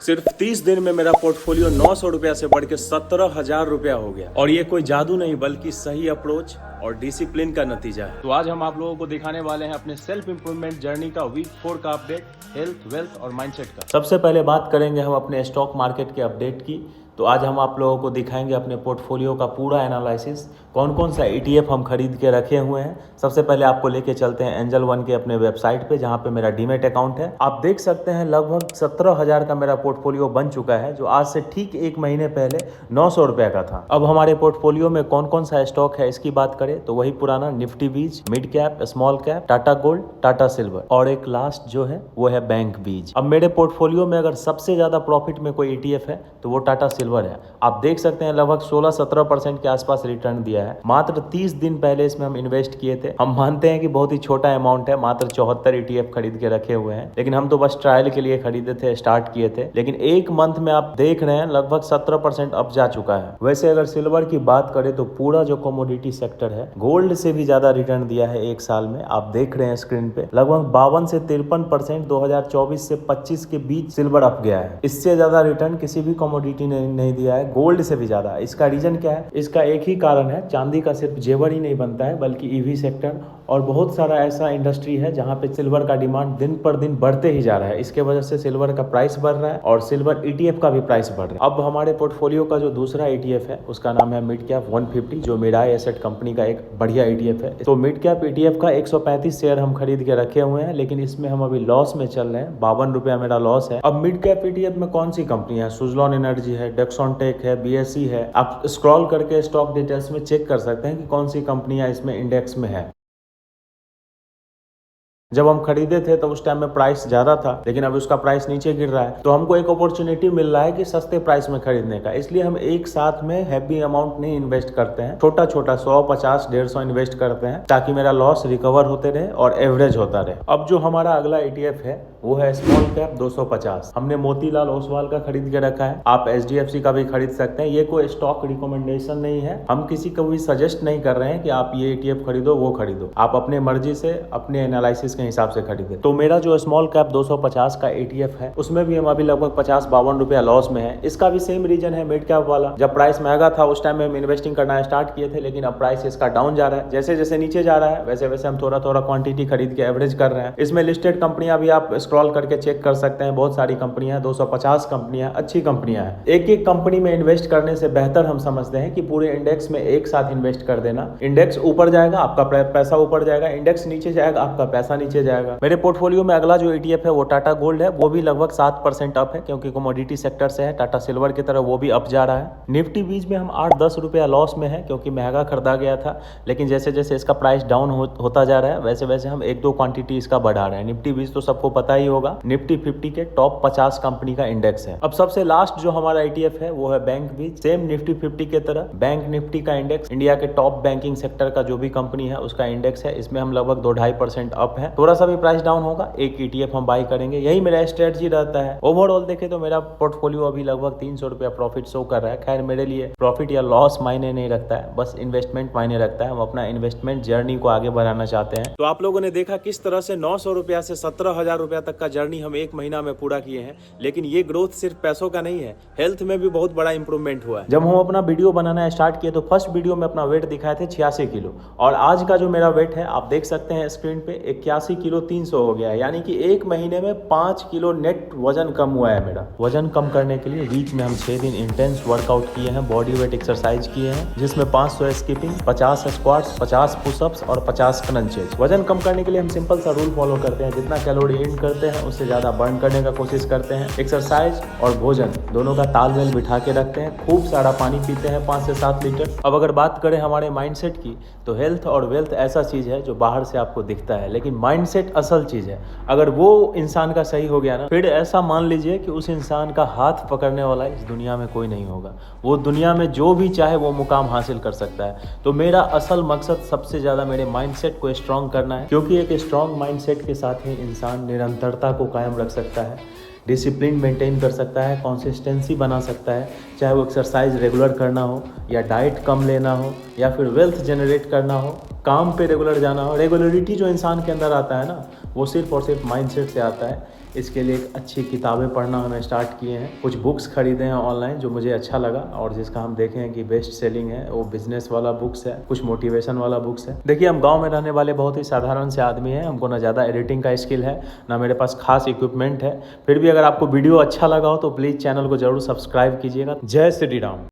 सिर्फ 30 दिन में मेरा पोर्टफोलियो 900 रुपया से बढ़ के 17,000 रुपया हो गया। और ये कोई जादू नहीं बल्कि सही अप्रोच और डिसिप्लिन का नतीजा है। तो आज हम आप लोगों को दिखाने वाले हैं अपने सेल्फ इंप्रूवमेंट जर्नी का वीक 4 का अपडेट, हेल्थ, वेल्थ और माइंडसेट का। सबसे पहले बात करेंगे हम अपने स्टॉक मार्केट के अपडेट की। तो आज हम आप लोगों को दिखाएंगे अपने पोर्टफोलियो का पूरा एनालिसिस, कौन कौन सा ETF हम खरीद के रखे हुए हैं। सबसे पहले आपको लेके चलते हैं एंजल वन के अपने वेबसाइट पे, जहाँ पे मेरा डीमेट अकाउंट है। आप देख सकते हैं लगभग 17,000 का मेरा पोर्टफोलियो बन चुका है, जो आज से ठीक एक महीने पहले 900 रुपये का था। अब हमारे पोर्टफोलियो में कौन कौन सा स्टॉक है इसकी बात करें तो वही पुराना निफ्टी बीज, mid cap, small cap, Tata gold, Tata silver और एक लास्ट जो है वो है बैंक बीज। अब मेरे पोर्टफोलियो में अगर सबसे ज्यादा प्रॉफिट में कोई ETF है तो वो टाटा सिल्वर है। आप देख सकते हैं लगभग 16-17% के आसपास रिटर्न दिया है। मात्र 30 दिन पहले इसमें हम इन्वेस्ट किए थे। हम मानते हैं कि बहुत ही छोटा अमाउंट है, मात्र 74 ETF खरीद के रखे हुए हैं, लेकिन हम तो बस ट्रायल के लिए खरीदे थे, स्टार्ट किए थे। लेकिन एक मंथ में आप देख रहे हैं लगभग 17% अप जा चुका है। वैसे अगर सिल्वर की बात करें तो पूरा जो कमोडिटी सेक्टर है गोल्ड से भी ज्यादा रिटर्न दिया है एक साल में। आप देख रहे हैं स्क्रीन पे लगभग 52 से 53% 2024 से 25 के बीच सिल्वर अप गया है। इससे ज्यादा रिटर्न किसी भी कमोडिटी ने नहीं दिया है, गोल्ड से भी ज्यादा। इसका रीजन क्या है? इसका एक ही कारण है, चांदी का सिर्फ जेवर ही नहीं बनता है बल्कि EV सेक्टर और बहुत सारा ऐसा इंडस्ट्री है जहां पे सिल्वर का डिमांड दिन पर दिन बढ़ते ही जा रहा है। इसके वजह से सिल्वर का प्राइस बढ़ रहा है और सिल्वर ETF का भी प्राइस बढ़ रहा है। अब हमारे पोर्टफोलियो का जो दूसरा ETF है उसका नाम है मिड कैप 150, जो मिडाई एसेट कंपनी का एक बढ़िया ETF है। तो मिड कैप ETF का 135 शेयर हम खरीद के रखे हुए हैं, लेकिन इसमें हम अभी लॉस में चल रहे हैं। 52 रुपया मेरा लॉस है। अब मिड कैप ETF में कौन सी कंपनी है? सुजलॉन एनर्जी है, डेक्सॉन टेक है, BSE है। आप स्क्रॉल करके स्टॉक डिटेल्स में चेक कर सकते हैं कि कौन सी कंपनियां इसमें इंडेक्स में है। जब हम खरीदे थे तो उस टाइम में प्राइस ज्यादा था, लेकिन अब उसका प्राइस नीचे गिर रहा है। तो हमको एक अपॉर्चुनिटी मिल रहा है कि सस्ते प्राइस में खरीदने का, इसलिए हम एक साथ में हैवी अमाउंट नहीं इन्वेस्ट करते हैं। छोटा छोटा 100, 50, 150 इन्वेस्ट करते हैं ताकि मेरा लॉस रिकवर होते रहे और एवरेज होता रहे। अब जो हमारा अगला ETF है वो है स्मॉल कैप 250। हमने मोतीलाल ओसवाल का खरीद के रखा है। आप HDFC का भी खरीद सकते हैं। ये कोई स्टॉक रिकमेंडेशन नहीं है, हम किसी को भी सजेस्ट नहीं कर रहे हैं कि आप ये ETF खरीदो वो खरीदो। आप अपने मर्जी से अपने एनालिसिस के हिसाब से खरीदे। तो मेरा जो स्मॉल कैप 250 का ETF है उसमें भी हम अभी लगभग 50-52 रुपया लॉस में है। इसका भी सेम रीजन है मिड कैप वाला। जब प्राइस महंगा था उस टाइम में हम इन्वेस्टिंग करना स्टार्ट किए थे, लेकिन अब प्राइस इसका डाउन जा रहा है। जैसे जैसे नीचे जा रहा है वैसे वैसे हम थोड़ा थोड़ा क्वांटिटी खरीद के एवरेज कर रहे हैं। इसमें लिस्टेड कंपनियां भी आप स्क्रॉल करके चेक कर सकते हैं, बहुत सारी कंपनियां, 250 कंपनियां, अच्छी कंपनियां हैं। एक एक कंपनी में इन्वेस्ट करने से बेहतर हम समझते हैं कि पूरे इंडेक्स में एक साथ इन्वेस्ट कर देना। इंडेक्स ऊपर जाएगा आपका पैसा ऊपर जाएगा, इंडेक्स नीचे जाएगा आपका पैसा नीचे जाएगा। मेरे पोर्टफोलियो में अगला जो ETF है वो टाटा गोल्ड है। वो भी लगभग 7% अप है क्योंकि कमोडिटी सेक्टर से है। टाटा सिल्वर की तरह वो भी अप जा रहा है। निफ्टी बीज में हम 8-10 रुपया लॉस में है क्योंकि महंगा खरीदा गया था, लेकिन जैसे जैसे इसका प्राइस डाउन होता जा रहा है वैसे वैसे हम 1-2 क्वांटिटी इसका बढ़ा रहे हैं। निफ्टी बीज तो सबको पता ही होगा, निफ्टी 50 के टॉप 50 कंपनी का इंडेक्स है। अब सबसे लास्ट जो हमारा ETF है वो है बैंक बीज। सेम निफ्टी 50 के तरह बैंक निफ्टी का इंडेक्स, इंडिया के टॉप बैंकिंग सेक्टर का जो भी कंपनी है उसका इंडेक्स है। इसमें हम लगभग 2-2.5% अप है। थोड़ा सा भी प्राइस डाउन होगा एक ETF हम बाई करेंगे, यही मेरा स्ट्रेटजी रहता है। ओवरऑल देखे तो मेरा पोर्टफोलियो अभी लगभग 300 रुपया प्रॉफिट शो कर रहा है। खैर मेरे लिए प्रॉफिट या लॉस मायने नहीं रखता है, बस इन्वेस्टमेंट मायने रखता है। हम अपना इन्वेस्टमेंट जर्नी को आगे बढ़ाना चाहते हैं। तो आप लोगों ने देखा किस तरह से 900 रुपया से 17,000 रुपया तक का जर्नी हम एक महीना में पूरा किए हैं। लेकिन ये ग्रोथ सिर्फ पैसों का नहीं है, हेल्थ में भी बहुत बड़ा इंप्रूवमेंट हुआ है। जब हम अपना वीडियो बनाना स्टार्ट किए तो फर्स्ट वीडियो में अपना वेट दिखाए थे 86 किलो, और आज का जो मेरा वेट है आप देख सकते हैं स्क्रीन पे 81 किलो 300 हो गया है। यानी कि एक महीने में 5 किलो नेट वजन कम हुआ है मेरा। वजन कम करने के लिए वीक में हम 6 दिन इंटेंस वर्कआउट किए हैं, बॉडी वेट एक्सरसाइज किए हैं, जिसमें 500 स्किपिंग, 50 स्क्वाट्स, 50 पुशअप्स और 50 क्रंचेस। वजन कम करने के लिए हम सिंपल सा रूल फॉलो करते हैं, जितना कैलोरी इन करते हैं उससे ज्यादा बर्न करने का कोशिश करते हैं। एक्सरसाइज और भोजन दोनों का तालमेल बिठा के रखते हैं। खूब सारा पानी पीते हैं, 5 से 7 लीटर। अब अगर बात करें हमारे माइंडसेट की तो हेल्थ और वेल्थ ऐसा चीज है जो बाहर से आपको दिखता है, लेकिन माइंडसेट असल चीज है। अगर वो इंसान का सही हो गया ना, फिर ऐसा मान लीजिए कि उस इंसान का हाथ पकड़ने वाला इस दुनिया में कोई नहीं होगा। वो दुनिया में जो भी चाहे वो मुकाम हासिल कर सकता है। तो मेरा असल मकसद सबसे ज्यादा मेरे माइंडसेट को स्ट्रांग करना है, क्योंकि एक स्ट्रांग माइंडसेट के साथ ही इंसान निरंतरता को कायम रख सकता है, डिसिप्लिन मेंटेन कर सकता है, कंसिस्टेंसी बना सकता है। चाहे वो एक्सरसाइज रेगुलर करना हो या डाइट कम लेना हो या फिर वेल्थ जनरेट करना हो, काम पे रेगुलर जाना हो। रेगुलरिटी जो इंसान के अंदर आता है ना, वो सिर्फ और सिर्फ माइंडसेट से आता है। इसके लिए एक अच्छी किताबें पढ़ना हमें स्टार्ट किए हैं। कुछ बुक्स खरीदे हैं ऑनलाइन जो मुझे अच्छा लगा और जिसका हम देखे हैं कि बेस्ट सेलिंग है। वो बिजनेस वाला बुक्स है, कुछ मोटिवेशन वाला बुक्स है। देखिए, हम गाँव में रहने वाले बहुत ही साधारण से आदमी हैं। हमको ना ज़्यादा एडिटिंग का स्किल है, ना मेरे पास खास इक्विपमेंट है। फिर भी अगर आपको वीडियो अच्छा लगा हो तो प्लीज़ चैनल को जरूर सब्सक्राइब कीजिएगा। जय श्री राम।